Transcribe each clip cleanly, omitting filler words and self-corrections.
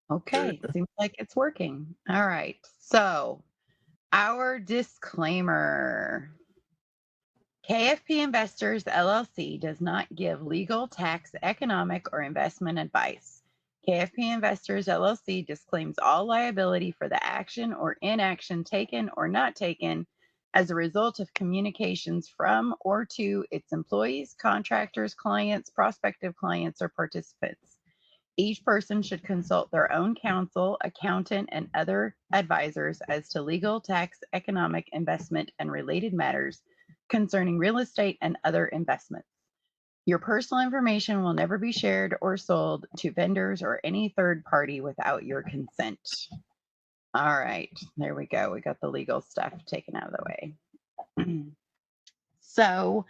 Okay, seems like it's working. All right. So, our disclaimer. KFP Investors LLC does not give legal, tax, economic, or investment advice. KFP Investors LLC disclaims all liability for the action or inaction taken or not taken as a result of communications from or to its employees, contractors, clients, prospective clients, or participants. Each person should consult their own counsel, accountant, and other advisors as to legal, tax, economic, investment, and related matters concerning real estate and other investments. Your personal information will never be shared or sold to vendors or any third party without your consent. All right, there we go. We got the legal stuff taken out of the way. So,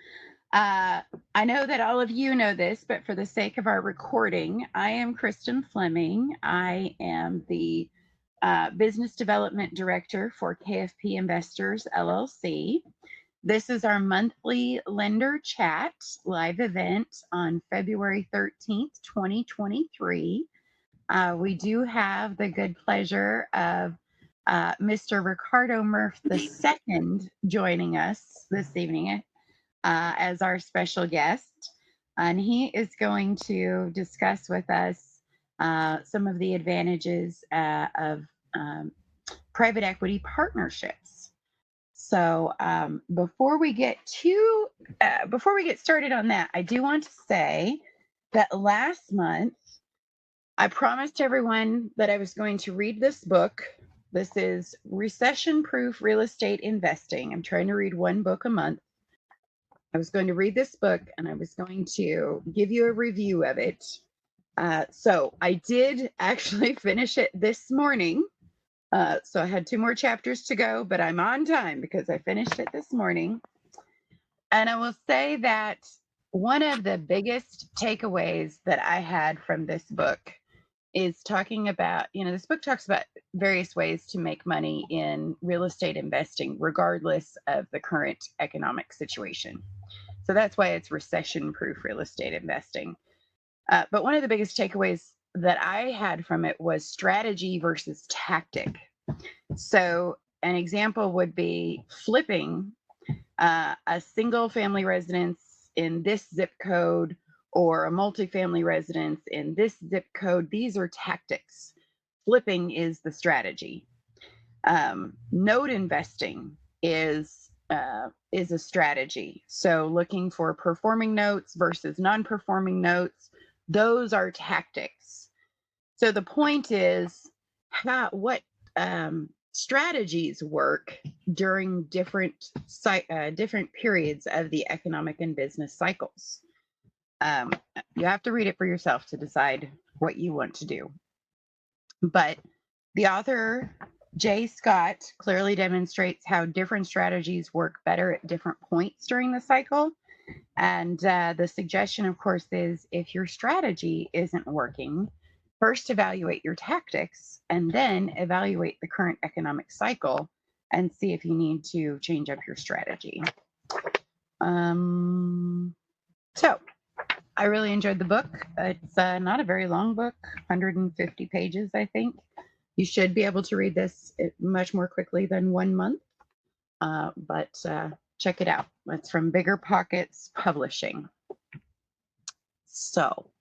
I know that all of you know this, but for the sake of our recording, I am Kristen Fleming. I am the Business Development Director for KFP Investors LLC. This is our monthly lender chat live event on February 13th, 2023. We do have the good pleasure of Mr. Ricardo Murph II joining us this evening as our special guest. And he is going to discuss with us some of the advantages of private equity partnerships. So before we get started on that, I do want to say that last month I promised everyone that I was going to read this book. This is Recession Proof Real Estate Investing. I'm trying to read one book a month. I was going to read this book and I was going to give you a review of it. So I did actually finish it this morning. So I had 2 more chapters to go, but I'm on time because I finished it this morning. And I will say that one of the biggest takeaways that I had from this book is talking about, this book talks about various ways to make money in real estate investing, regardless of the current economic situation. So that's why it's recession-proof real estate investing. But one of the biggest takeaways that I had from it was strategy versus tactic. So an example would be flipping a single family residence in this zip code or a multifamily residence in this zip code. These are tactics. Flipping is the strategy. Note investing is a strategy. So looking for performing notes versus non-performing notes, those are tactics. So the point is what strategies work during different periods of the economic and business cycles. You have to read it for yourself to decide what you want to do. But the author, Jay Scott, clearly demonstrates how different strategies work better at different points during the cycle. And the suggestion, of course, is if your strategy isn't working, first evaluate your tactics and then evaluate the current economic cycle and see if you need to change up your strategy. So I really enjoyed the book. It's not a very long book, 150 pages, I think. You should be able to read this much more quickly than 1 month, but check it out. It's from Bigger Pockets Publishing. So,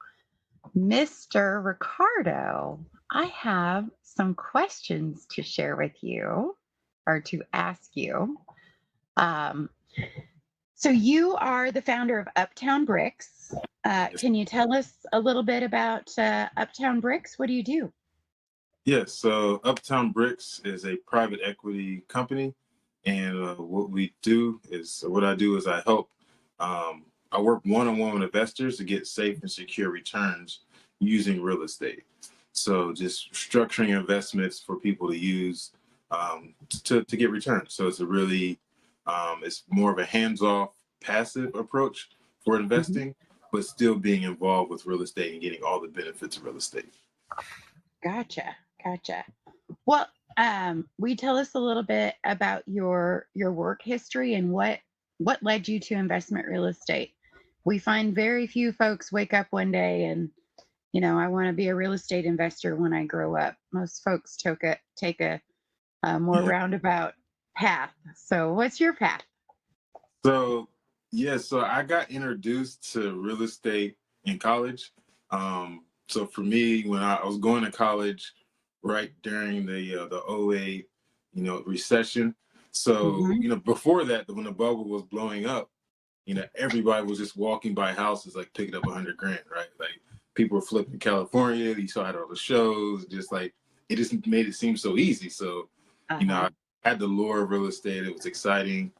Mr. Ricardo, I have some questions to share with you or to ask you. So you are the founder of Uptown Bricks. Can you tell us a little bit about Uptown Bricks? What do you do? Yes, so Uptown Bricks is a private equity company, and what I do is I help. I work one-on-one with investors to get safe and secure returns using real estate. So just structuring investments for people to use to get returns. So it's more of a hands-off, passive approach for Mhm. investing, but still being involved with real estate and getting all the benefits of real estate. Gotcha. Well, will you tell us a little bit about your work history and what led you to investment real estate? We find very few folks wake up one day and I want to be a real estate investor when I grow up. Most folks take a more Yeah. roundabout path. So, what's your path? So yeah, so I got introduced to real estate in college. So for me, when I was going to college, right during the '08, recession. So Hmm. before that, when the bubble was blowing up, everybody was just walking by houses like picking up 100 grand, right? Like people were flipping California. You saw it all the shows, just like it just made it seem so easy. So, Uh I huh. had the lure of real estate. It was exciting.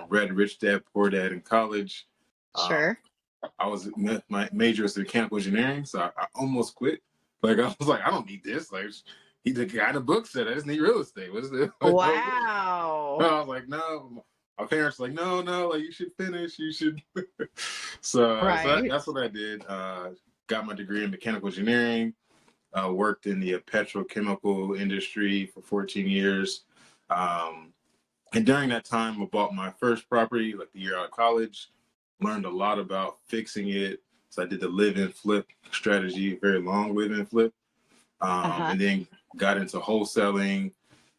Read Rich Dad Poor Dad in college. Um, Sure. my major is mechanical engineering, so I almost quit. Like I was like, I don't need this. Like he the guy the book said, I just need real estate. What's the Wow. I was like, no. My parents were like, no, like you should finish. You should. So Right. that's what I did. Got my degree in mechanical engineering. Worked in the petrochemical industry for 14 years. Um, and during that time, I bought my first property, like the year out of college. Learned a lot about fixing it. So I did the live-in flip strategy, very long live-in flip, Uh huh. and then got into wholesaling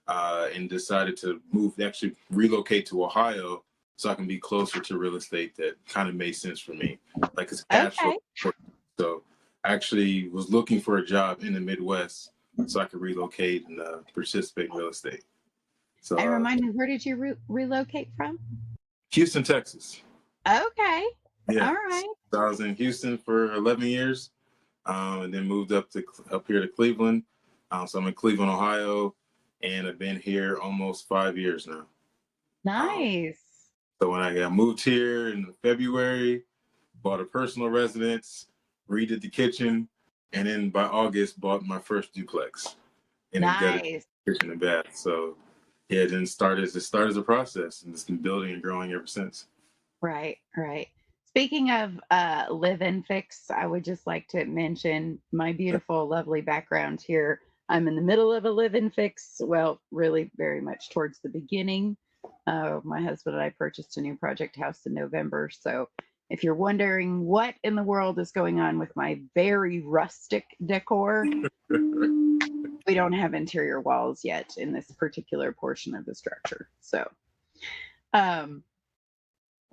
and decided to actually relocate to Ohio so I can be closer to real estate. That kind of made sense for me, like it's cash flow. Okay. So I actually was looking for a job in the Midwest so I could relocate and participate in real estate. So And remind me, where did you relocate from? Houston, Texas. Okay. Yeah. All So right. I was in Houston for 11 years, and then moved up here to Cleveland. So I'm in Cleveland, Ohio, and I've been here almost 5 years now. Um, Nice. so when I got moved here in February, bought a personal residence, redid the kitchen, and then by August bought my first duplex and then gutted Nice. the kitchen and bath. So yeah, then it started as a process, and it's been building and growing ever since. Right, right. Speaking of live and fix, I would just like to mention my beautiful, lovely background here. I'm in the middle of a live and fix. Well, really, very much towards the beginning. My husband and I purchased a new project house in November. So, if you're wondering what in the world is going on with my very rustic decor, we don't have interior walls yet in this particular portion of the structure. Um,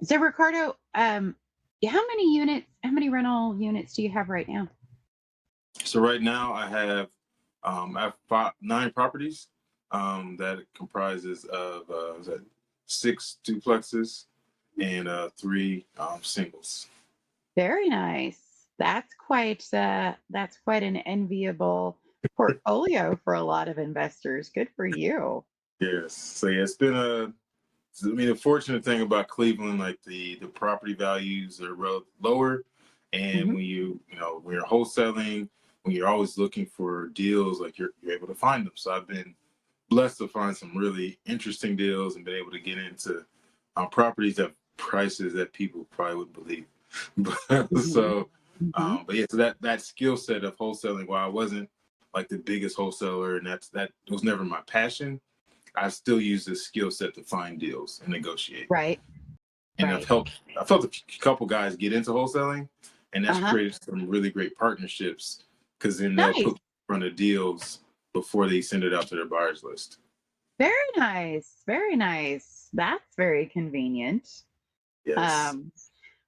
So Ricardo, how many rental units do you have right now? So right now I have 9 properties that comprises of is that 6 duplexes and 3 singles. Very nice. That's quite an enviable portfolio for a lot of investors. Good for you. Yes. So yeah, it's been the fortunate thing about Cleveland, like the property values are lower, and Hmm. when you're wholesaling, when you're always looking for deals, like you're able to find them. So I've been blessed to find some really interesting deals and been able to get into properties at prices that people probably wouldn't believe. Hmm. So, Hmm. but yeah, so that skill set of wholesaling, while I wasn't like the biggest wholesaler, and that was never my passion, I still use this skill set to find deals and negotiate. Right, And right. I've helped a couple guys get into wholesaling, and that's Uh-huh. created some really great partnerships because then they'll Nice. put me in front of deals before they send it out to their buyers list. Very nice. Very nice. That's very convenient. Yes. Um,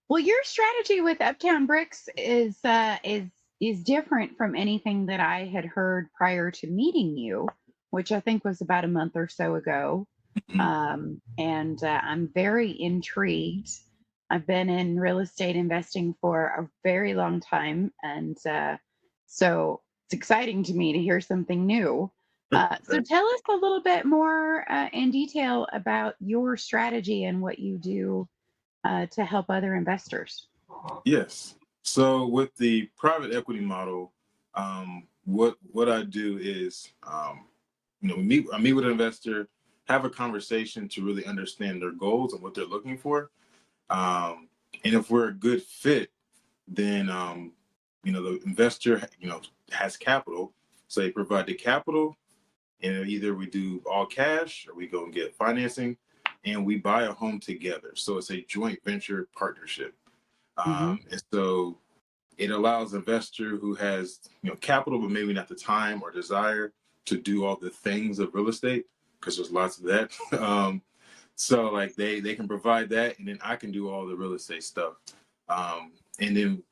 Well, your strategy with Uptown Bricks is different from anything that I had heard prior to meeting you, which I think was about a month or so ago. Mhm. And I'm very intrigued. I've been in real estate investing for a very long time, and so it's exciting to me to hear something new. So tell us a little bit more in detail about your strategy and what you do to help other investors. Yes. So with the private equity model, what I do is, I meet with an investor, have a conversation to really understand their goals and what they're looking for. Um, and if we're a good fit, then the investor, has capital, so they provide the capital, and either we do all cash or we go and get financing, and we buy a home together. So it's a joint venture partnership. Hmm. And so it allows an investor who has, capital, but maybe not the time or desire to do all the things of real estate, because there's lots of that. So like they can provide that, and then I can do all the real estate stuff. And then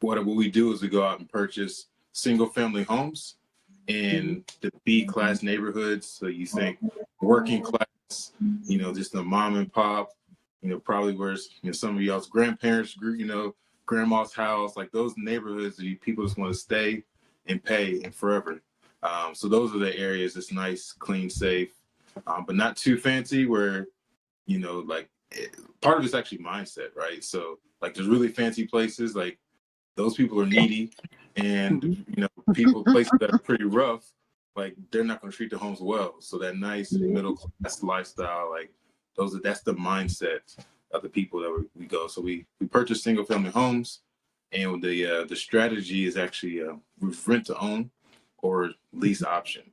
what we do is we go out and purchase single family homes Mhm. in the B class neighborhoods. So you think working class, just the mom and pop, probably where some of y'all's grandparents grew, grandma's house, like those neighborhoods that people just want to stay and pay and forever. So those are the areas that's nice, clean, safe, but not too fancy where, like part of it's actually mindset, right? So like there's really fancy places, like those people are needy, and Mhm. places that are pretty rough, like they're not going to treat the homes well. So that nice middle class lifestyle, like that's the mindset of the people that we go. So we purchase single family homes, and the strategy is actually rent to own or lease option.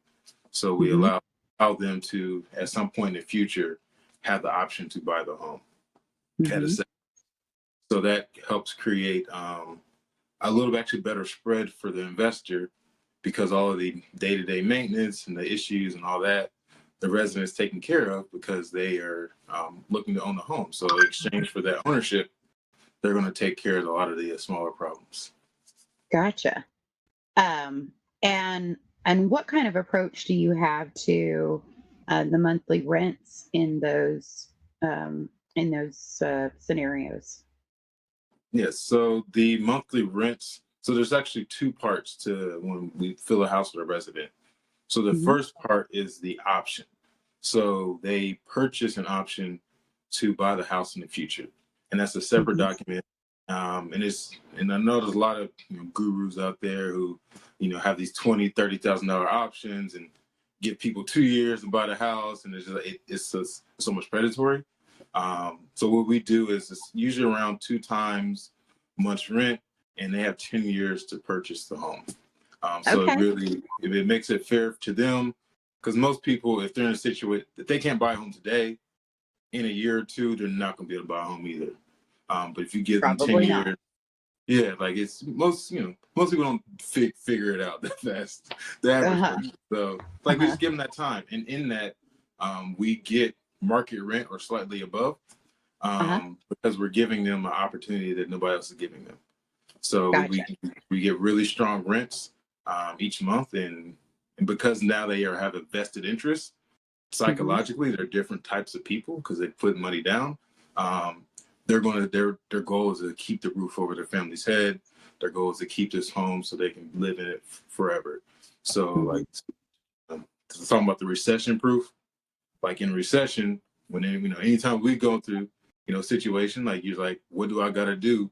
So we Mhm. allow them to at some point in the future have the option to buy the home at a Mhm. set. So that helps create a little bit actually better spread for the investor, because all of the day-to-day maintenance and the issues and all that, the residents taken care of because they are looking to own the home. So in exchange for that ownership, they're going to take care of a lot of the smaller problems. Gotcha. Um, and what kind of approach do you have to the monthly rents in those scenarios? Yes. So the monthly rents. So there's actually two parts to when we fill a house with a resident. So the Hmm. first part is the option. So they purchase an option to buy the house in the future, and that's a separate Hmm. document. And I know there's a lot of gurus out there who have these $20,000-$30,000 options and give people 2 years to buy the house, and it's just so much predatory. So what we do is it's usually around 2 times month's rent, and they have 10 years to purchase the home. So Okay. it makes it fair to them, because most people, if they're in a situation that they can't buy a home today, in a year or two, they're not going to be able to buy a home either. But if you give them 10 Probably not. years, yeah, like it's most people don't figure it out that fast. The average Uh-huh. person. So like we Uh-huh. just give them that time, and in that, we get market rent or slightly above, Uh-huh. because we're giving them an opportunity that nobody else is giving them. So Gotcha. we get really strong rents each month, and because now they have a vested interest Hmm. psychologically, they're different types of people because they put money down. Um, they're going to their goal is to keep the roof over their family's head. Their goal is to keep this home so they can live in it forever. So Hmm. like talking about the recession proof, like in recession, when anytime we go through situation, like you're like, what do I got to do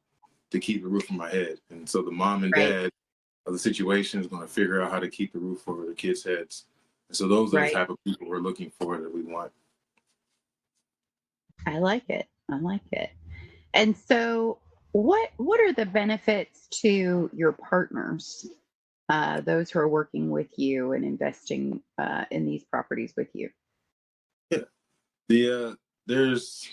to keep the roof over my head? And so the mom and Right. dad of the situation is going to figure out how to keep the roof over their kids' heads. And so those are the Right. type of people we're looking for, that we want. I like it. I like it. And so, what are the benefits to your partners, those who are working with you and investing in these properties with you? Yeah. The there's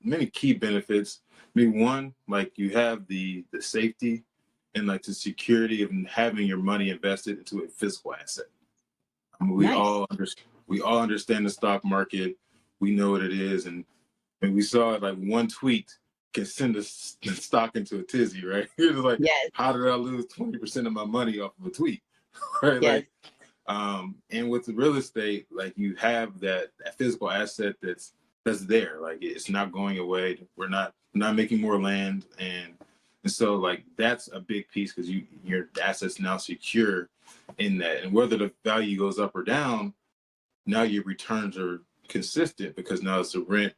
many key benefits. I mean, one, like you have the safety and like the security of having your money invested into a physical asset. I mean, Nice. we all understand the stock market. We know what it is, and we saw it, like one tweet can send the stock into a tizzy, right? It's like, Yes. how did I lose 20% of my money off of a tweet, right? Yes. Like, and with the real estate, like you have that physical asset that's there, like it's not going away. We're not making more land, and so like that's a big piece, because your assets now secure in that, and whether the value goes up or down, now your returns are consistent, because now it's a rent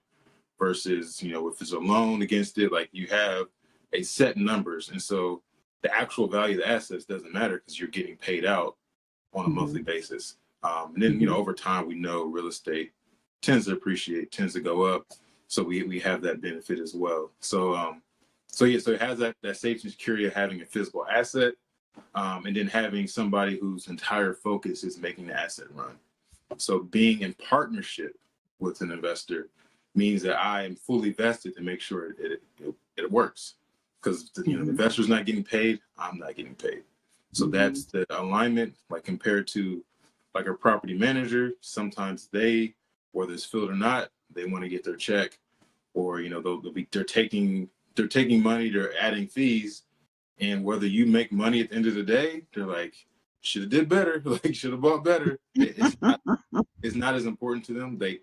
versus if it's a loan against it, like you have a set numbers, and so the actual value of the assets doesn't matter because you're getting paid out on a Hmm. monthly basis. And then Hmm. over time, we know real estate tends to appreciate, tends to go up, so we have that benefit as well. So it has that safety and security of having a physical asset, and then having somebody whose entire focus is making the asset run. So being in partnership with an investor means that I am fully vested to make sure it works. because the investor's not getting paid, I'm not getting paid. So that's the alignment. Like compared to like a property manager, sometimes they, whether it's filled or not, they want to get their check, or they're taking money, they're adding fees, and whether you make money at the end of the day, they're like, should have did better, like should have bought better. It's not as important to them. They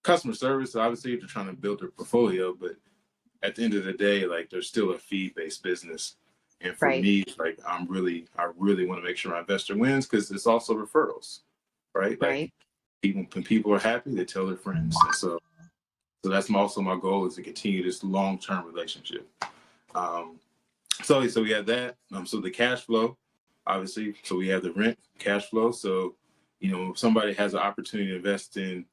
customer service, obviously, they're trying to build their portfolio, but at the end of the day, like there's still a fee-based business. And for me, like I really want to make sure my investor wins, because it's also referrals, right? Like when people are happy, they tell their friends. And so that's also my goal, is to continue this long-term relationship. So we have that. So the cash flow, obviously. So we have the rent, cash flow. So if somebody has an opportunity to invest in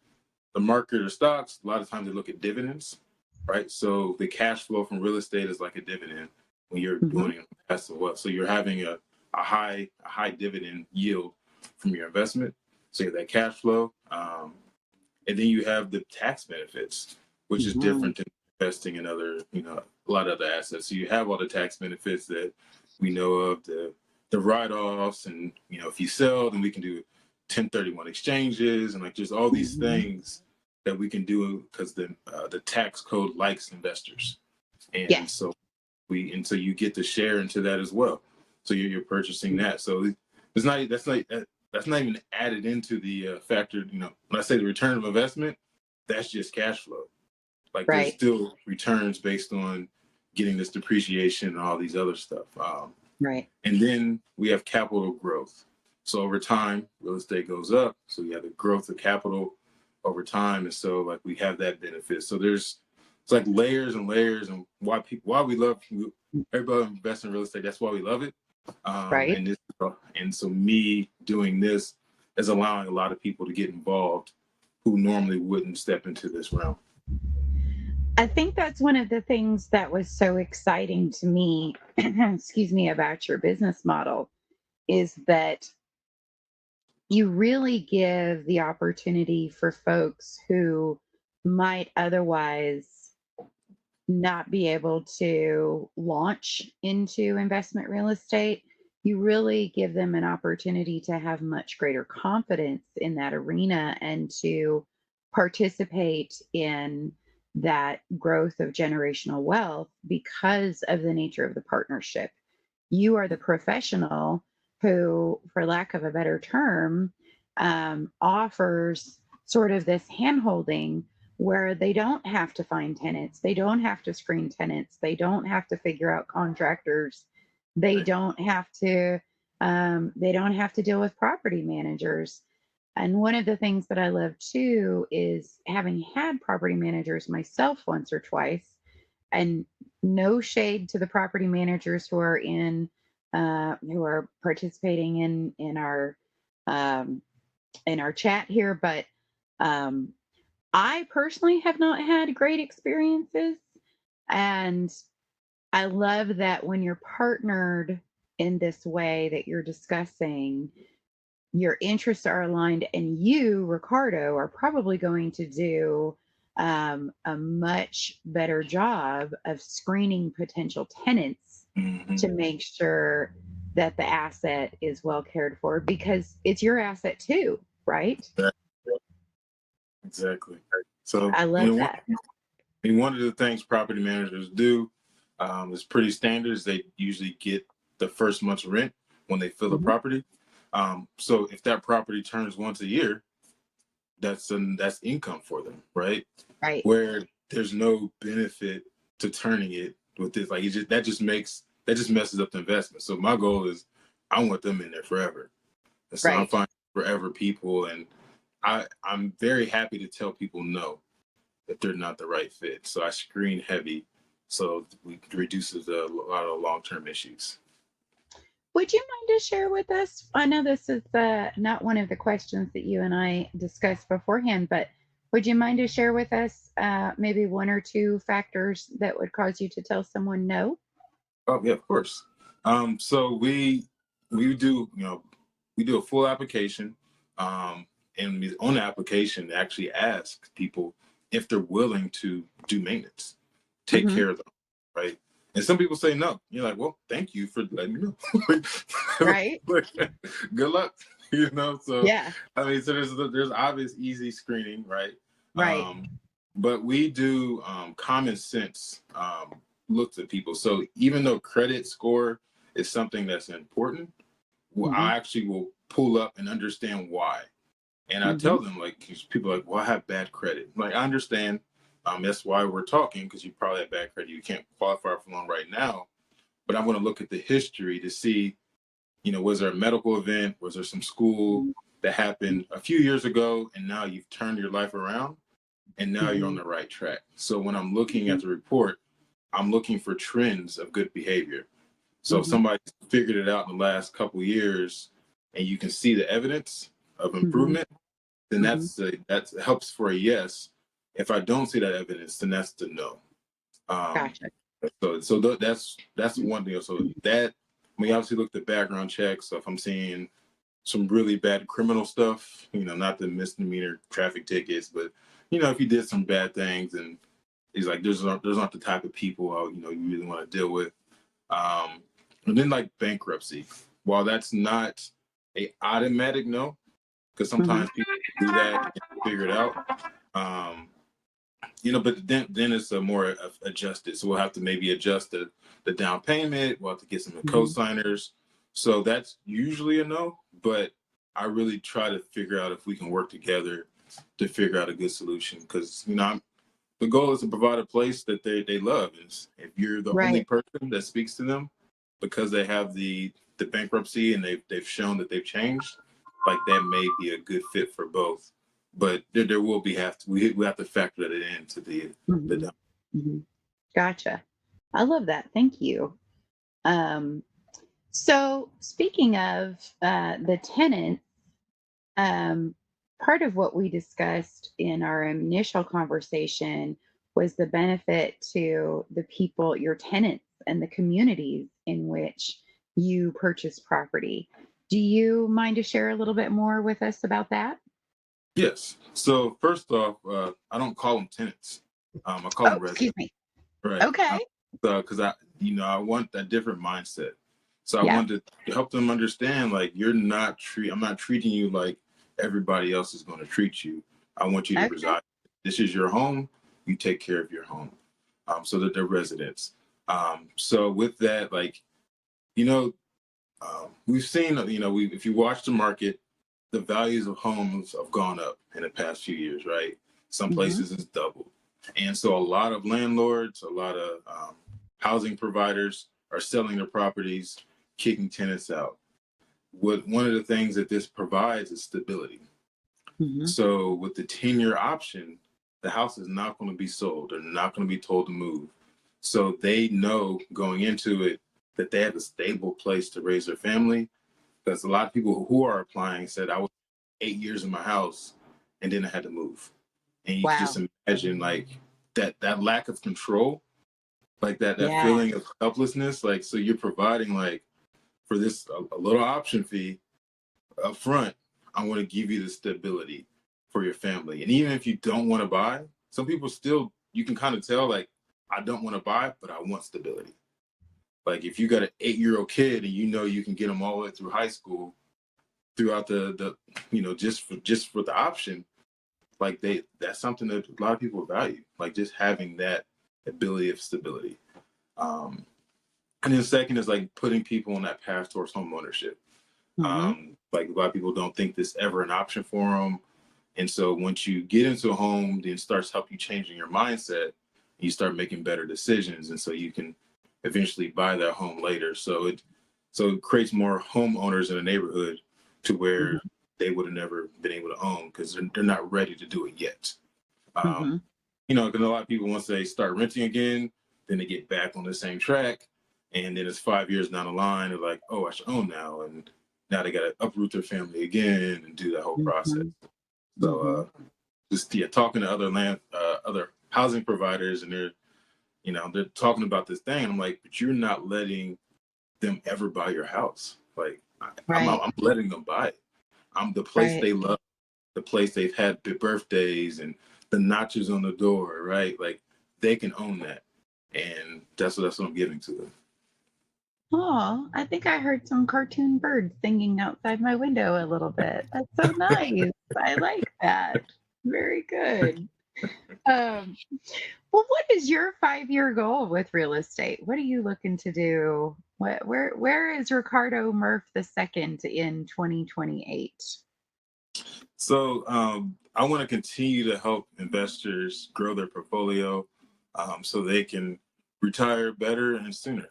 the market or stocks, a lot of times they look at dividends, right? So the cash flow from real estate is like a dividend when you're doing passive wealth. So you're having a high dividend yield from your investment. So you have that cash flow, and then you have the tax benefits, which is different than investing in other, a lot of other assets. So you have all the tax benefits that we know of, the write-offs, and if you sell, then we can do 1031 exchanges, and like there's all these things that we can do because the tax code likes investors, and so you get to share into that as well. So you're purchasing that. So that's not even added into the factor. When I say the return of investment, that's just cash flow. Like there's still returns based on getting this depreciation and all these other stuff. And then we have capital growth. So over time, real estate goes up. So you have the growth of capital over time. And so like we have that benefit. So it's like layers and layers, and why everybody invests in real estate. That's why we love it. And so me doing this is allowing a lot of people to get involved who normally wouldn't step into this realm. I think that's one of the things that was so exciting to me, excuse me, about your business model, is that you really give the opportunity for folks who might otherwise not be able to launch into investment real estate. You really give them an opportunity to have much greater confidence in that arena and to participate in that growth of generational wealth because of the nature of the partnership. You are the professional who, for lack of a better term, offers sort of this handholding where they don't have to find tenants, they don't have to screen tenants, they don't have to figure out contractors, they don't have to deal with property managers. And one of the things that I love too is having had property managers myself once or twice, and no shade to the property managers who are participating in our chat here, but I personally have not had great experiences, and I love that when you're partnered in this way that you're discussing, your interests are aligned, and you, Ricardo, are probably going to do a much better job of screening potential tenants to make sure that the asset is well cared for, because it's your asset too, right? Exactly. So I love that. One of the things property managers do is pretty standard. Is they usually get the first month's rent when they fill a property. So if that property turns once a year, that's income for them, right? Right. Where there's no benefit to turning it with this, like that just messes up the investment. So my goal is I want them in there forever. And so I'm finding forever people, and I'm very happy to tell people no, that they're not the right fit. So I screen heavy, so we reduces a lot of long-term issues. Would you mind to share with us? I know this is not one of the questions that you and I discussed beforehand, but would you mind to share with us maybe one or two factors that would cause you to tell someone no? Oh yeah, of course. So we do a full application, and on the application actually ask people if they're willing to do maintenance, take care of them, right? And some people say no. You're like, well, thank you for letting me know. Right. Good luck. So Yeah. I mean, so there's obvious easy screening, right? Right. But we do common sense looks at people. So even though credit score is something that's important, well, Mm-hmm. I actually will pull up and understand why. And I Mm-hmm. tell them, like, 'cause people are like, well, I have bad credit. Like, I understand. That's why we're talking, because you probably have bad credit. You can't qualify for a loan right now. But I want to look at the history to see, was there a medical event? Was there some school that happened a few years ago, and now you've turned your life around, and now you're on Mm-hmm. the right track? So when I'm looking Mm-hmm. at the report, I'm looking for trends of good behavior. So if Mm-hmm. somebody figured it out in the last couple of years, and you can see the evidence of Mm-hmm. improvement, then Mm-hmm. that helps for a yes. If I don't see that evidence, then that's the no. Um, Gotcha. that's one thing. So that we obviously look at background checks. So if I'm seeing some really bad criminal stuff, not the misdemeanor traffic tickets, but if you did some bad things, and he's like, there's not the type of people you really want to deal with. And then like bankruptcy, while that's not a automatic no, because Mm-hmm. sometimes people do that and figure it out. Um, but then it's a more adjusted. So we'll have to maybe adjust the down payment. We'll have to get some Mm-hmm. co-signers. So that's usually a no, but I really try to figure out if we can work together to figure out a good solution. Because the goal is to provide a place that they love. And if you're the only Right. person that speaks to them because they have the bankruptcy and they've shown that they've changed, like that may be a good fit for both. But there will be we have to factor that into the Mm-hmm. down. Mm-hmm. Gotcha. I love that. Thank you. Um, so speaking of the tenants, um, part of what we discussed in our initial conversation was the benefit to the people, your tenants, and the communities in which you purchase property. Do you mind to share a little bit more with us about that? Yes. So first off, I don't call them tenants. I call Oh, them excuse residents. me. Right. Okay. So, because I want that different mindset. So I Yeah. want to help them understand, like, I'm not treating you like everybody else is going to treat you. I want you to Okay. reside. This is your home. You take care of your home. So that they're residents. So with that, like, you know, we've seen, if you watch the market, the values of homes have gone up in the past few years, right? Some Hmm. places it's doubled. And so a lot of landlords, a lot of housing providers are selling their properties, kicking tenants out. One of the things that this provides is stability. Hmm. So with the 10-year option, the house is not going to be sold. They're not going to be told to move. So they know going into it that they have a stable place to raise their family, because a lot of people who are applying said I was 8 years in my house and then I had to move. And you can just Wow. imagine, like, that lack of control, like that Yeah. feeling of helplessness. Like, so you're providing, like, for this a little option fee up front, I want to give you the stability for your family. And even if you don't want to buy, some people still, you can kind of tell, like, I don't want to buy, but I want stability. Like, if you got an 8-year-old kid and you can get them all the way through high school, throughout the just for the option, like, that's something that a lot of people value, like just having that ability of stability. um and then second is like putting people on that path towards home ownership. Hmm. Like, a lot of people don't think this ever an option for them, and so once you get into a home, then it starts help you changing your mindset, and you start making better decisions, and so you can eventually buy that home later. So it creates more homeowners in a neighborhood to Hmm. where they would have never been able to own because they're not ready to do it yet. Hmm. Um, because a lot of people, once they start renting again, then they get back on the same track. And then it's 5 years down the line, they're like, oh, I should own now. And now they got to uproot their family again and do that whole process. Hmm. So Hmm. just, yeah, talking to other housing providers, and they're talking about this thing. And I'm like, but you're not letting them ever buy your house. Like, Right. I'm letting them buy it. I'm the place Right. they love, the place they've had birthdays and the notches on the door, right? Like, they can own that. and that's what I'm giving to it. Oh, I think I heard some cartoon birds singing outside my window a little bit. That's so nice. I like that. Very good. Um, well, what is your 5-year goal with real estate? What are you looking to do? Where is Ricardo Murph II in 2028? So I want to continue to help investors grow their portfolio so they can retire better and sooner.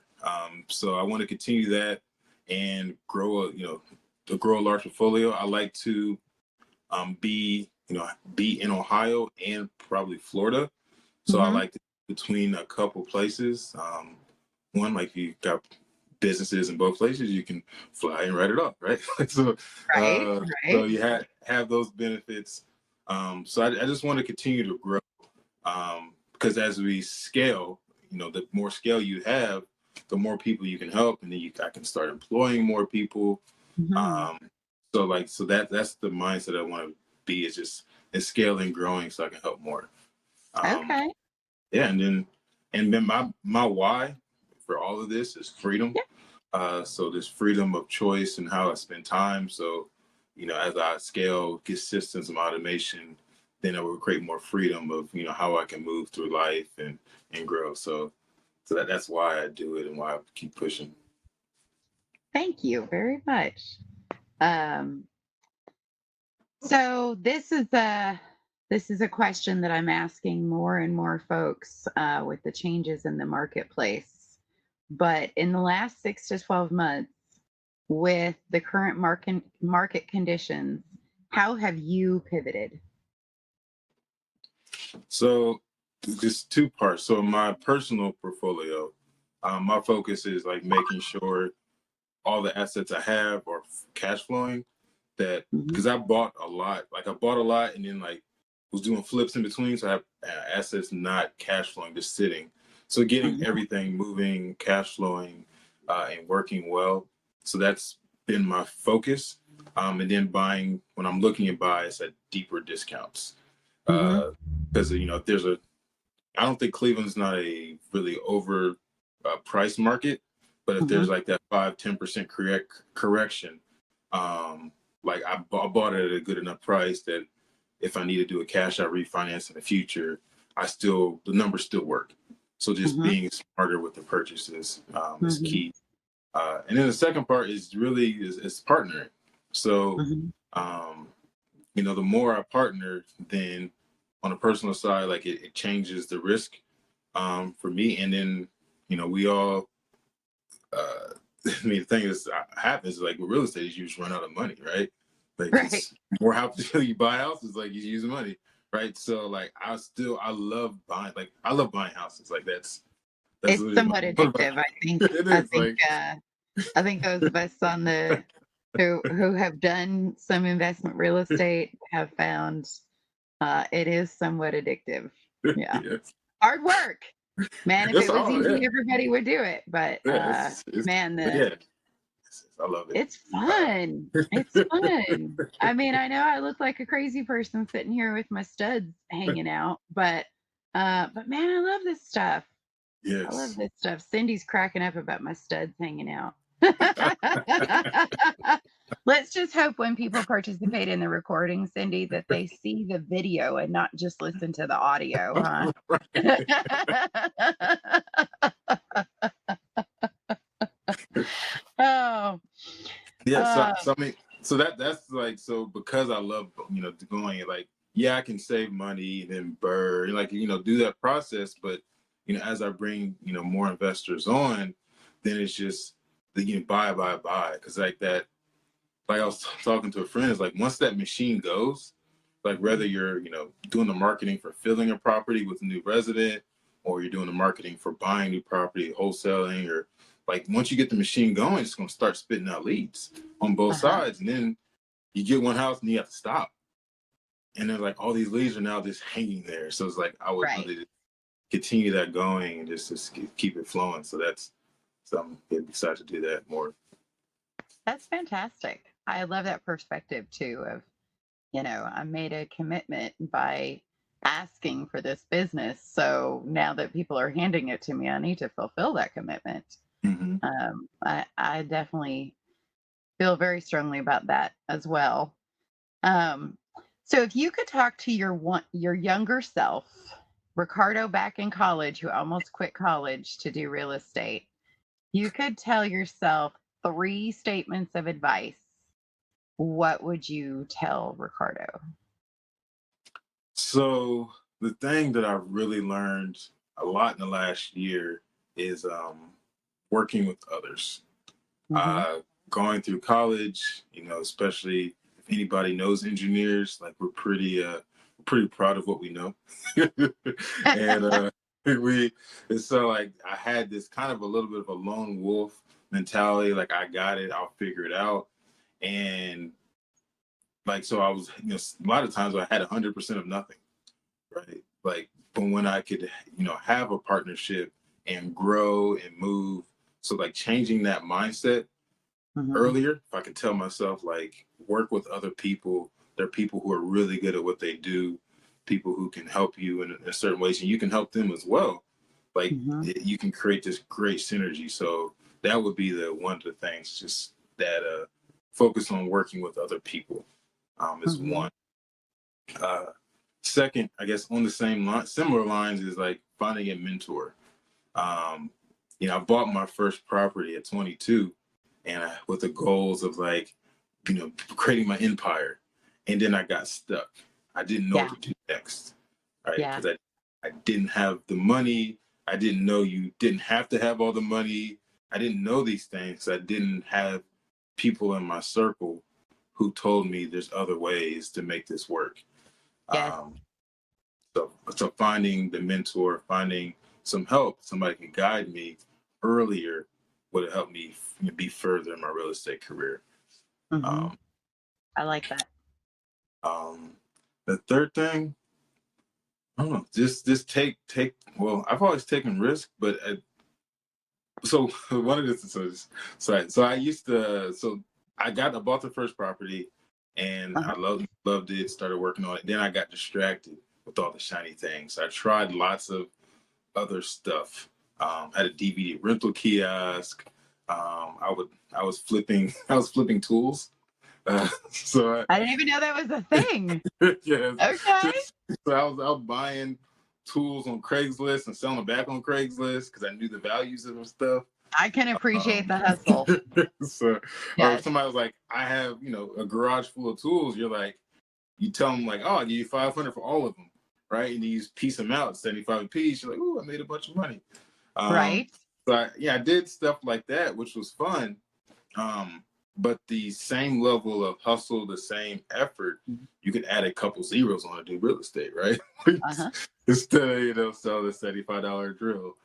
So I want to continue that and to grow a large portfolio. I like to be in Ohio and probably Florida. So I Mm-hmm. like to between a couple places. One, like you got businesses in both places, you can fly and write it off, right? so, Right, uh, so right. you have those benefits. So I just want to continue to grow because as we scale, the more scale you have, the more people you can help, and then I can start employing more people. Mm-hmm. Um, so that's the mindset I want to be is scaling, growing, so I can help more. Um, Okay. yeah, and then my why for all of this is freedom. Yeah. So there's freedom of choice and how I spend time. So, as I scale, get systems of automation, then it will create more freedom of how I can move through life and grow. So that's why I do it and why I keep pushing. Thank you very much. Um, so this is a question that I'm asking more and more folks with the changes in the marketplace. But in the last 6 to 12 months, with the current market conditions, how have you pivoted? So just two parts. So my personal portfolio, my focus is like making sure all the assets I have are cash flowing. That Hmm. because I bought a lot and then like was doing flips in between, so I have assets not cash flowing, just sitting. So getting Hmm. everything moving, cash flowing, and working well. So that's been my focus. And then buying when I'm looking at buys at deeper discounts. Hmm. Because if there's I don't think Cleveland's not a really over price market, but if Hmm. there's like that 5-10% correction, um, like I bought it at a good enough price that if I need to do a cash out refinance in the future, the numbers still work. So just Hmm. being smarter with the purchases is Hmm. key. And then the second part is really is partnering. So Hmm. um, the more I partner, then on a personal side, like it changes the risk for me. And then, we all, I mean, the thing is happens like with real estate is you just run out of money, right? Like Right. it's more houses you buy houses, like you use money, right? So like I love buying houses. Like that's It's literally somewhat one of my, addictive, I think. it I is think like, I think those of us on the who have done some investment real estate have found it is somewhat addictive. Yeah. yes, Hard work. Man, if it's it was all, yeah, easy, everybody would do it. But yeah, it's man, but yeah, I love it. it's Uh, fun. It's fun. I mean, I know I look like a crazy person sitting here with my studs hanging out, but man, I love this stuff. I love yes. this stuff. Cindy's cracking up about my studs hanging out. Let's just hope when people participate in the recording, Cindy, that they see the video and not just listen to the audio, huh? Oh, Yeah, so uh, so I mean, so that's like so because I love going like yeah I can save money and then burn like do that process, but as I bring more investors on, then it's just the buy because like that like I was talking to a friend is like once that machine goes, like whether you're doing the marketing for filling a property with a new resident or you're doing the marketing for buying new property, wholesaling, or like once you get the machine going, it's going to start spitting out leads on both uh-huh. sides, and then you get one house and you have to stop, and then like all these leads are now just hanging there. So it's like I would love Right. to continue that going and just keep it flowing. So that's something I'm excited to do that more. That's fantastic. I love that perspective too of, I made a commitment by asking for this business. So now that people are handing it to me, I need to fulfill that commitment. Mm-hmm. I definitely feel very strongly about that as well. Um, so if you could talk to your younger self, Ricardo back in college, who almost quit college to do real estate, you could tell yourself 3 statements of advice. What would you tell Ricardo? So the thing that I've really learned a lot in the last year is working with others. Hmm. Uh, Going through college, especially if anybody knows engineers, like we're pretty proud of what we know. And we and so like I had this kind of a little bit of a lone wolf mentality, like I got it, I'll figure it out. And like so I was, a lot of times I had 100% of nothing, right? Like, but when I could, have a partnership and grow and move, so like changing that mindset Hmm. earlier, if I could tell myself, like, work with other people, they're people who are really good at what they do, people who can help you in certain ways, and you can help them as well. Like, Hmm. you can create this great synergy. So that would be the one of the things, just that focus on working with other people is Hmm. one. Uh, Second, I guess on the same line, similar lines, is like finding a mentor. Um, I bought my first property at 22, and with the goals of like, creating my empire, and then I got stuck. I didn't know what Yeah. to do next, right? Yeah. Because I didn't have the money. I didn't know you didn't have to have all the money. I didn't know these things. I didn't have people in my circle who told me there's other ways to make this work. Yes. Um, so finding the mentor, finding some help, somebody can guide me earlier would have helped me be further in my real estate career. Hmm. Um, I like that. um, the third thing, I don't know, just take. Well, I've always taken risk, but so one of the so I used to I bought the first property, and I Uh-huh. loved it. Started working on it. Then I got distracted with all the shiny things. I tried lots of other stuff. Had a DVD rental kiosk. I was flipping I was flipping tools. So I didn't even know that was a thing. yeah, Okay. so I was out buying tools on Craigslist and selling them back on Craigslist because I knew the values of the stuff. I can appreciate Um, the hustle. so, or if Yes. somebody was like, I have, a garage full of tools, you're like, you tell them like, oh, I'll give you 500 for all of them, right? And you piece them out, 75 a piece. You're like, oh, I made a bunch of money. Um, Right. I did stuff like that, which was fun. Um, but the same level of hustle, the same effort, you can add a couple zeros on to do real estate, right? Uh-huh. Instead of, sell the $75 drill.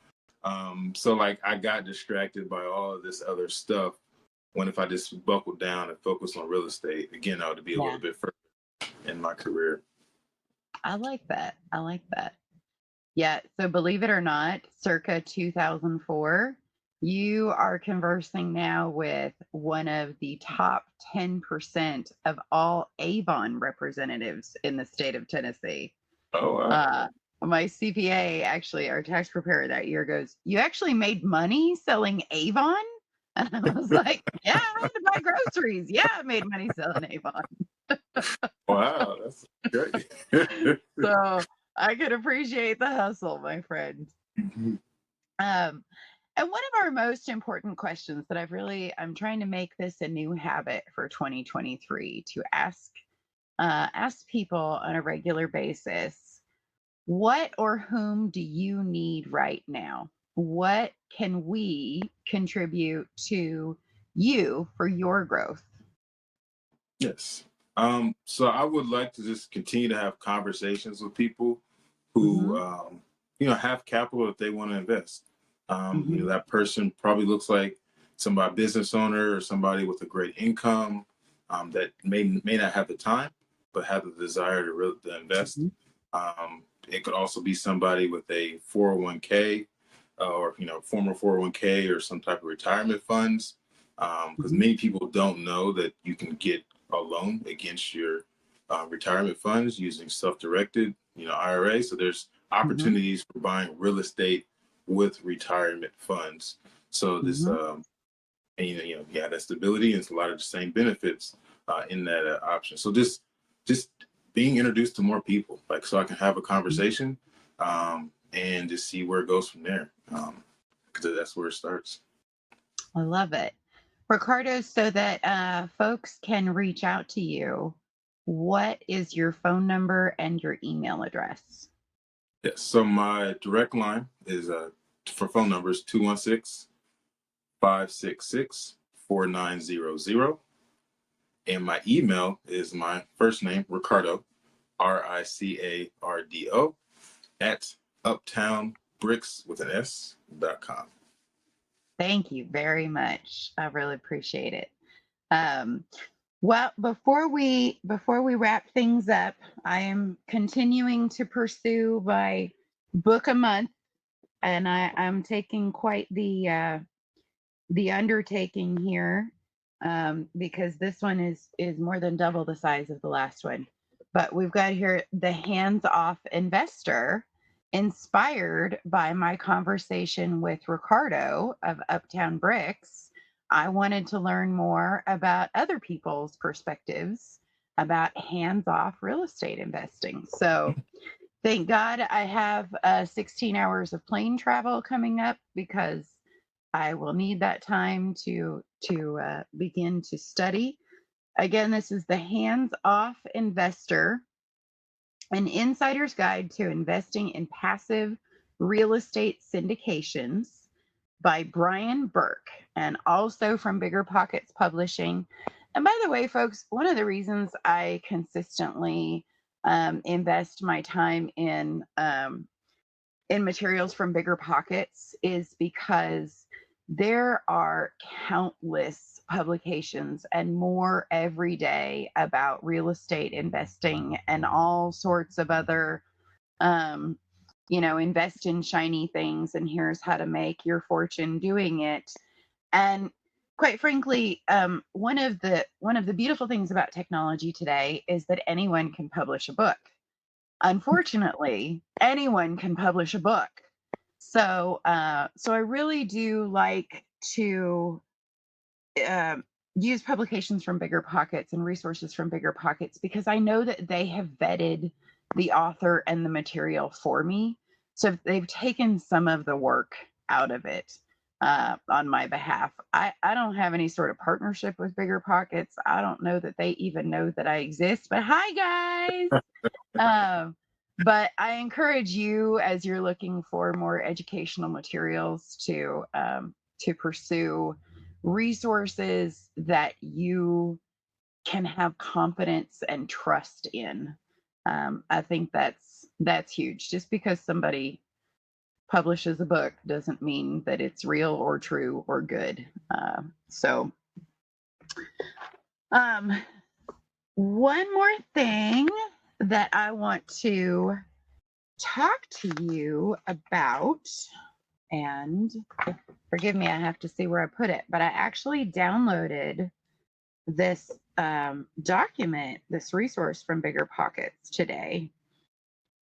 So like I got distracted by all of this other stuff when if I just buckled down and focused on real estate, again, I would be a Yeah. little bit further in my career. I like that. I like that. Yeah. So believe it or not, circa 2004, you are conversing now with one of the top 10% of all Avon representatives in the state of Tennessee. Oh, wow. Uh, my CPA, actually, our tax preparer that year goes, "You actually made money selling Avon?" And I was like, "Yeah, I had to buy groceries. Yeah, I made money selling Avon." Wow, that's great. So I can appreciate the hustle, my friend. Um, and one of our most important questions that I'm trying to make this a new habit for 2023 to ask people on a regular basis, what or whom do you need right now? What can we contribute to you for your growth? Yes. So I would like to just continue to have conversations with people who, Hmm. have capital that they want to invest. Hmm. That person probably looks like somebody business owner or somebody with a great income that may not have the time, but have the desire to invest. Hmm. It could also be somebody with a 401k or former 401k or some type of retirement funds, because Hmm. many people don't know that you can get a loan against your retirement funds using self-directed IRA. So there's opportunities for buying real estate with retirement funds. So this, and yeah, that stability and it's a lot of the same benefits in that option. So just being introduced to more people, like, so I can have a conversation and just see where it goes from there. Because that's where it starts. I love it. Ricardo, so that folks can reach out to you, what is your phone number and your email address? Yes. So my direct line is for phone numbers 216-566-4900. And my email is my first name, Ricardo, RICARDO, at uptownbricks.com. Thank you very much. I really appreciate it. Well, before we wrap things up, I am continuing to pursue my book a month, and I'm taking quite the undertaking here, because this one is more than double the size of the last one. But we've got here The Hands-Off Investor, inspired by my conversation with Ricardo of Uptown Bricks. I wanted to learn more about other people's perspectives about hands-off real estate investing. So thank God I have 16 hours of plane travel coming up, because I will need that time to begin to study. Again, this is The Hands-Off Investor, an insider's guide to investing in passive real estate syndications, by Brian Burke, and also from Bigger Pockets Publishing. And by the way, folks, one of the reasons I consistently invest my time in materials from Bigger Pockets is because there are countless publications and more every day about real estate investing and all sorts of other, invest in shiny things and here's how to make your fortune doing it. And quite frankly, one of the beautiful things about technology today is that anyone can publish a book. Unfortunately, anyone can publish a book. So I really do like to use publications from Bigger Pockets and resources from Bigger Pockets, because I know that they have vetted the author and the material for me. So they've taken some of the work out of it on my behalf. I don't have any sort of partnership with Bigger Pockets. I don't know that they even know that I exist, but hi guys. But I encourage you, as you're looking for more educational materials, to pursue resources that you can have confidence and trust in. I think that's huge. Just because somebody publishes a book doesn't mean that it's real or true or good. One more thing that I want to talk to you about, and forgive me, I have to see where I put it, but I actually downloaded this document, this resource from Bigger Pockets today.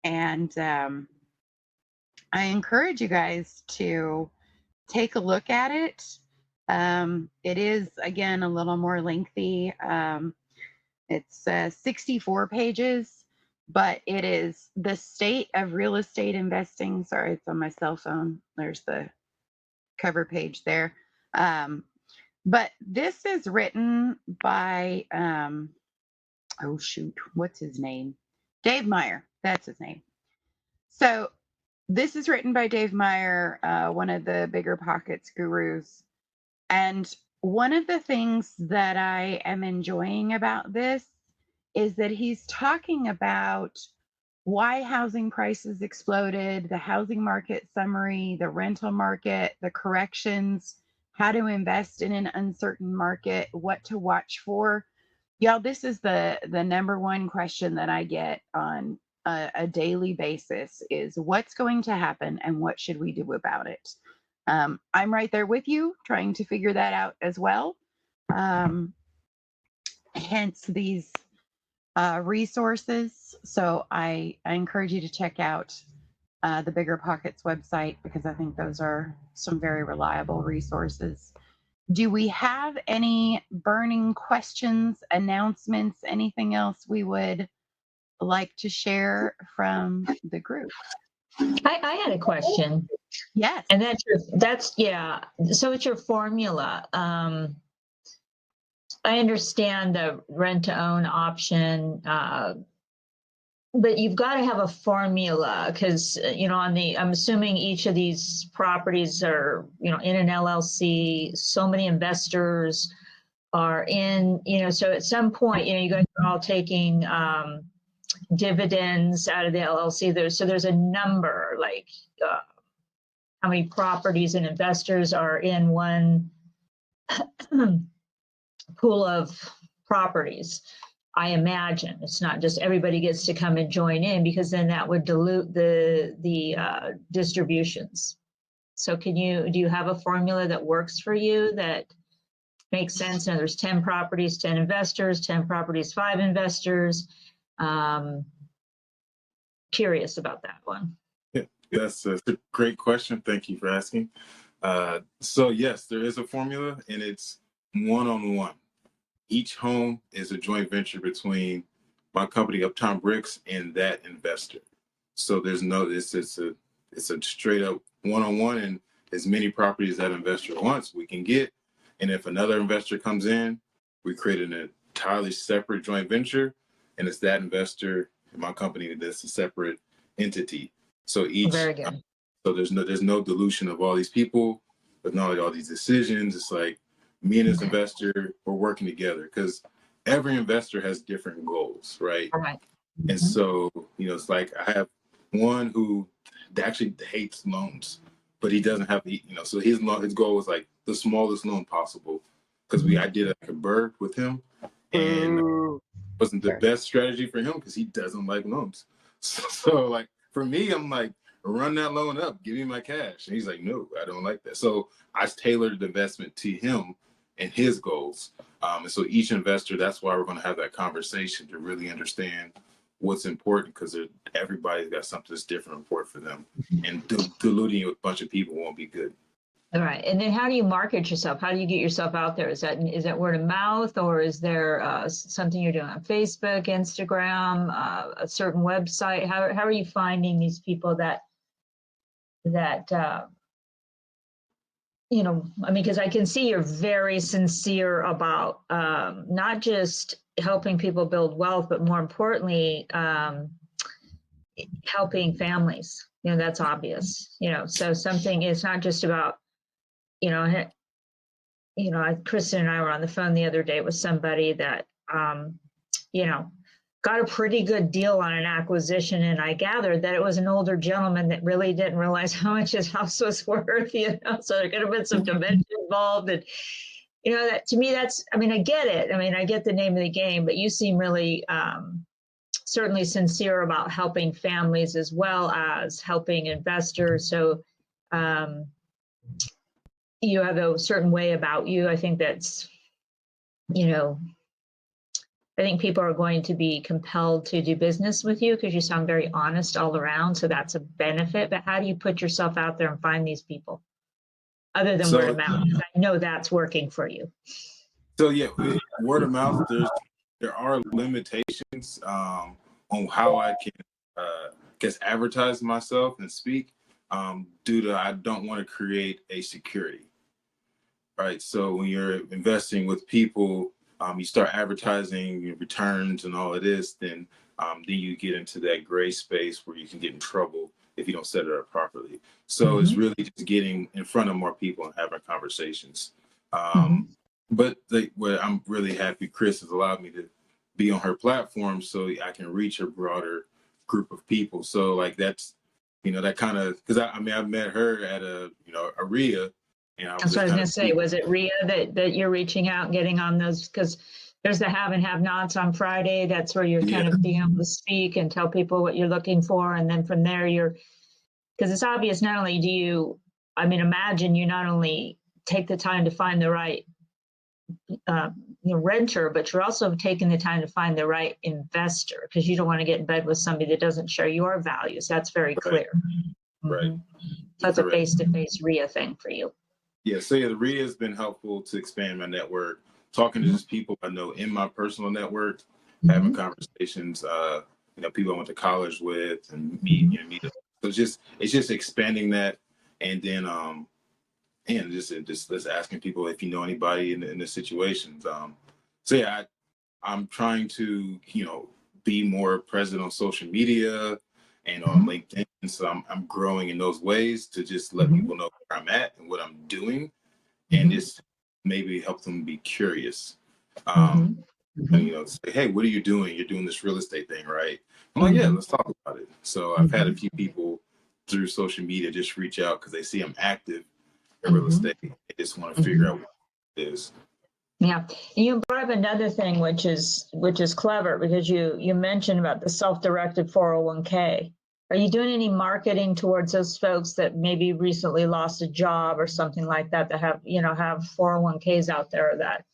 And I encourage you guys to take a look at it. It is, again, a little more lengthy. It's 64 pages, but it is the state of real estate investing. Sorry, it's on my cell phone. There's the cover page there. But this is written by, oh shoot, what's his name? Dave Meyer. That's his name. So this is written by Dave Meyer, one of the Bigger Pockets gurus. And one of the things that I am enjoying about this is that he's talking about why housing prices exploded, the housing market summary, the rental market, the corrections, how to invest in an uncertain market, what to watch for. Y'all, this is the number one question that I get on a daily basis is what's going to happen and what should we do about it? I'm right there with you, trying to figure that out as well. Hence these resources. So I encourage you to check out the Bigger Pockets website, because I think those are some very reliable resources. Do we have any burning questions, announcements, anything else we would like to share from the group? I had a question. Yes. And that's yeah. So it's your formula. I understand the rent to own option, but you've got to have a formula because I'm assuming each of these properties are in an LLC. So many investors are in, so at some point, you guys are all taking dividends out of the LLC. There's a number, like how many properties and investors are in one pool of properties. I imagine it's not just everybody gets to come and join in, because then that would dilute the distributions. So do you have a formula that works for you that makes sense? Now there's 10 properties, 10 investors, 10 properties, 5 investors. Curious about that one. Yeah, that's a great question. Thank you for asking. So yes, there is a formula, and it's one-on-one. Each home is a joint venture between my company, Uptown Bricks, and that investor. So there's no, it's a straight up one-on-one, and as many properties that investor wants, we can get. And if another investor comes in, we create an entirely separate joint venture, and it's that investor and my company that's a separate entity. So Very good. So there's no dilution of all these people, but not like all these decisions. It's like me and this investor, we're working together, because every investor has different goals, right? All right. And so, it's like I have one who actually hates loans, but he doesn't have so his goal is like the smallest loan possible, because I did like a BRRRR with him, and it wasn't the best strategy for him because he doesn't like loans. So like for me, I'm like, run that loan up, give me my cash. And he's like, no, I don't like that. So I tailored the investment to him and his goals. And so each investor, that's why we're going to have that conversation to really understand what's important, because everybody's got something that's different important for them. And diluting you with a bunch of people won't be good. All right. And then how do you market yourself? How do you get yourself out there? Is that word of mouth, or is there something you're doing on Facebook, Instagram, a certain website? How are you finding these people that because I can see you're very sincere about not just helping people build wealth, but more importantly, helping families. That's obvious. So something is not just about, Kristen and I were on the phone the other day with somebody that, got a pretty good deal on an acquisition, and I gathered that it was an older gentleman that really didn't realize how much his house was worth, so there could have been some dementia involved. And, that to me, I get it. I get the name of the game, but you seem really certainly sincere about helping families as well as helping investors. So you have a certain way about you. I think that's, I think people are going to be compelled to do business with you because you sound very honest all around. So that's a benefit. But how do you put yourself out there and find these people other than word of mouth? Because I know that's working for you. So yeah, word of mouth, there are limitations on how I can advertise myself and speak, due to I don't want to create a security. Right. So when you're investing with people, you start advertising your returns and all of this, then you get into that gray space where you can get in trouble if you don't set it up properly. So it's really just getting in front of more people and having conversations. But what I'm really happy Chris has allowed me to be on her platform so I can reach a broader group of people. So like that's, that kind of, because I met her at a RIA. That's what I was going to say. Was it RIA that you're reaching out and getting on those? Because there's the have and have nots on Friday. That's where you're kind of being able to speak and tell people what you're looking for. And then from there, because it's obvious, not only do you, imagine you not only take the time to find the right renter, but you're also taking the time to find the right investor, because you don't want to get in bed with somebody that doesn't share your values. That's very clear. Right. That's a face-to-face RIA thing for you. Yeah. So yeah, the RIA has been helpful to expand my network, talking to just people I know in my personal network, having conversations, people I went to college with and meet. So it's just expanding that, and then and just asking people if you know anybody in the situations. So yeah, I'm trying to be more present on social media and on LinkedIn. So I'm growing in those ways to just let people know where I'm at and what I'm doing, and just maybe help them be curious. And say, hey, what are you doing? You're doing this real estate thing, right? I'm like, yeah, let's talk about it. So I've had a few people through social media just reach out because they see I'm active in real estate. They just want to figure out what it is. Yeah, and you brought up another thing, which is clever, because you mentioned about the self-directed 401k. Are you doing any marketing towards those folks that maybe recently lost a job or something like that, that have 401ks out there that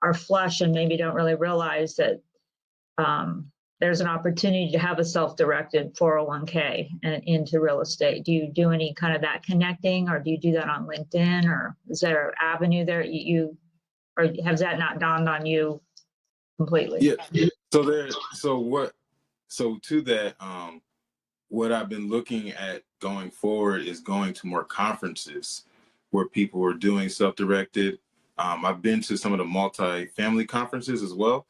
are flush and maybe don't really realize that there's an opportunity to have a self-directed 401k and into real estate? Do you do any kind of that connecting, or do you do that on LinkedIn, or is there an avenue there or has that not dawned on you completely? Yeah. So to that, what I've been looking at going forward is going to more conferences where people are doing self-directed. I've been to some of the multi-family conferences as well.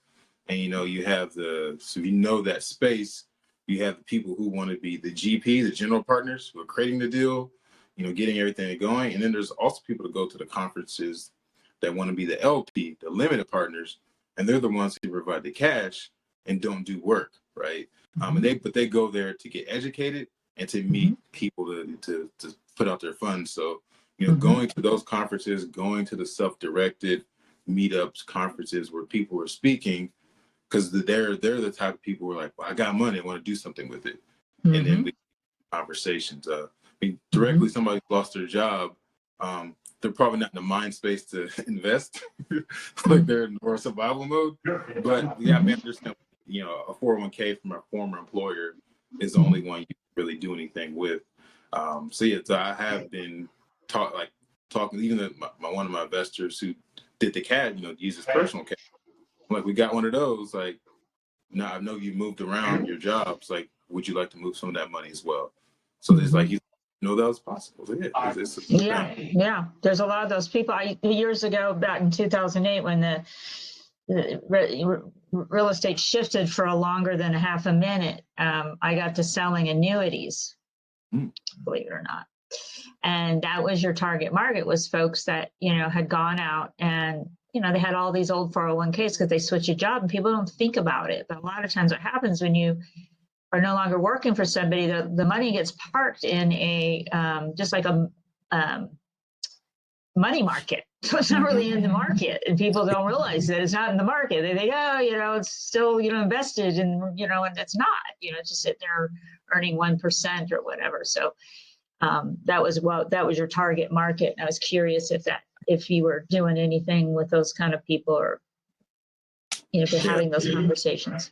And, you have so if you know that space, you have the people who want to be the GP, the general partners, who are creating the deal, getting everything going. And then there's also people that go to the conferences that want to be the LP, the limited partners, and they're the ones who provide the cash and don't do work, right? But they go there to get educated and to meet people to put out their funds. So, going to those conferences, going to the self-directed meetups, conferences where people are speaking, because they're the type of people who are like, well, I got money, I want to do something with it. And then we conversations. Directly somebody lost their job, they're probably not in the mind space to invest. Like they're in more survival mode. But yeah, I understand, a 401k from a former employer is the only one you can really do anything with. So I have been talking, even one of my investors who did the CAD, uses personal CAD. Like, we got one of those, like, now I know you moved around your jobs, like, would you like to move some of that money as well? So there's like, that was possible. So yeah. There's a lot of those people. Years ago, back in 2008, when the real estate shifted for a longer than a half a minute, I got to selling annuities, believe it or not. And that was your target market, was folks that, had gone out and, they had all these old 401ks because they switch a job and people don't think about it. But a lot of times what happens when you are no longer working for somebody, the money gets parked in a, just like a money market. So it's not really in the market, and people don't realize that it's not in the market. They think, it's still, invested, and, and it's not, it's just sitting there earning 1% or whatever. So that was your target market. And I was curious if you were doing anything with those kind of people, or, if you're having those conversations.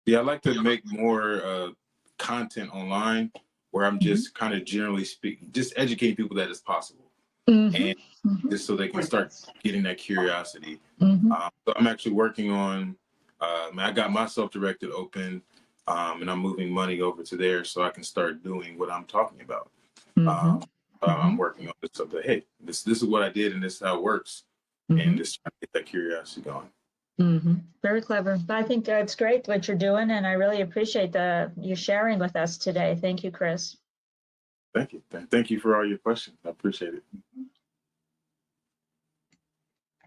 Yeah, I like to make more content online where I'm just kind of generally speaking, just educating people that it's possible. And just so they can start getting that curiosity. So I'm actually working on, I got my self-directed open, and I'm moving money over to there so I can start doing what I'm talking about. I'm working on this stuff that, hey, this is what I did and this is how it works. And just trying to get that curiosity going. Very clever. But I think it's great what you're doing, and I really appreciate you sharing with us today. Thank you, Chris. Thank you. Thank you for all your questions. I appreciate it.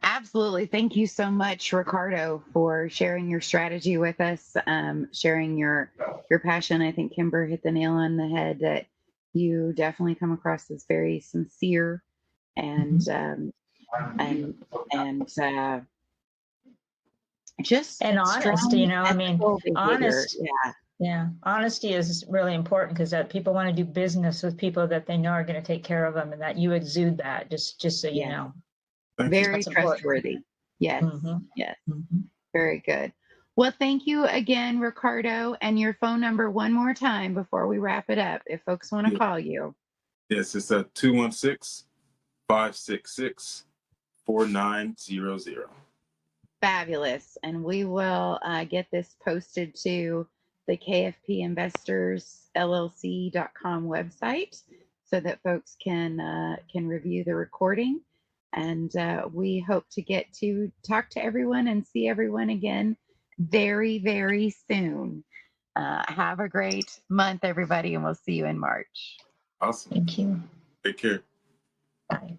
Absolutely. Thank you so much, Ricardo, for sharing your strategy with us, sharing your passion. I think Kimber hit the nail on the head, that you definitely come across as very sincere and just honest. Honest. Yeah. Honesty is really important, because that people want to do business with people that they know are going to take care of them, and that you exude that. Just so you know. Very trustworthy. Yes. Mhm. Yes. Mhm. Very good. Well, thank you again, Ricardo, and your phone number one more time before we wrap it up, if folks want to Yeah. call you. Yes, it's at 216-566-4900. Fabulous. And we will get this posted to the KFP Investors LLC.com website so that folks can review the recording. And we hope to get to talk to everyone and see everyone again very, very soon. Have a great month, everybody, and we'll see you in March. Awesome. Thank you. Take care. Bye.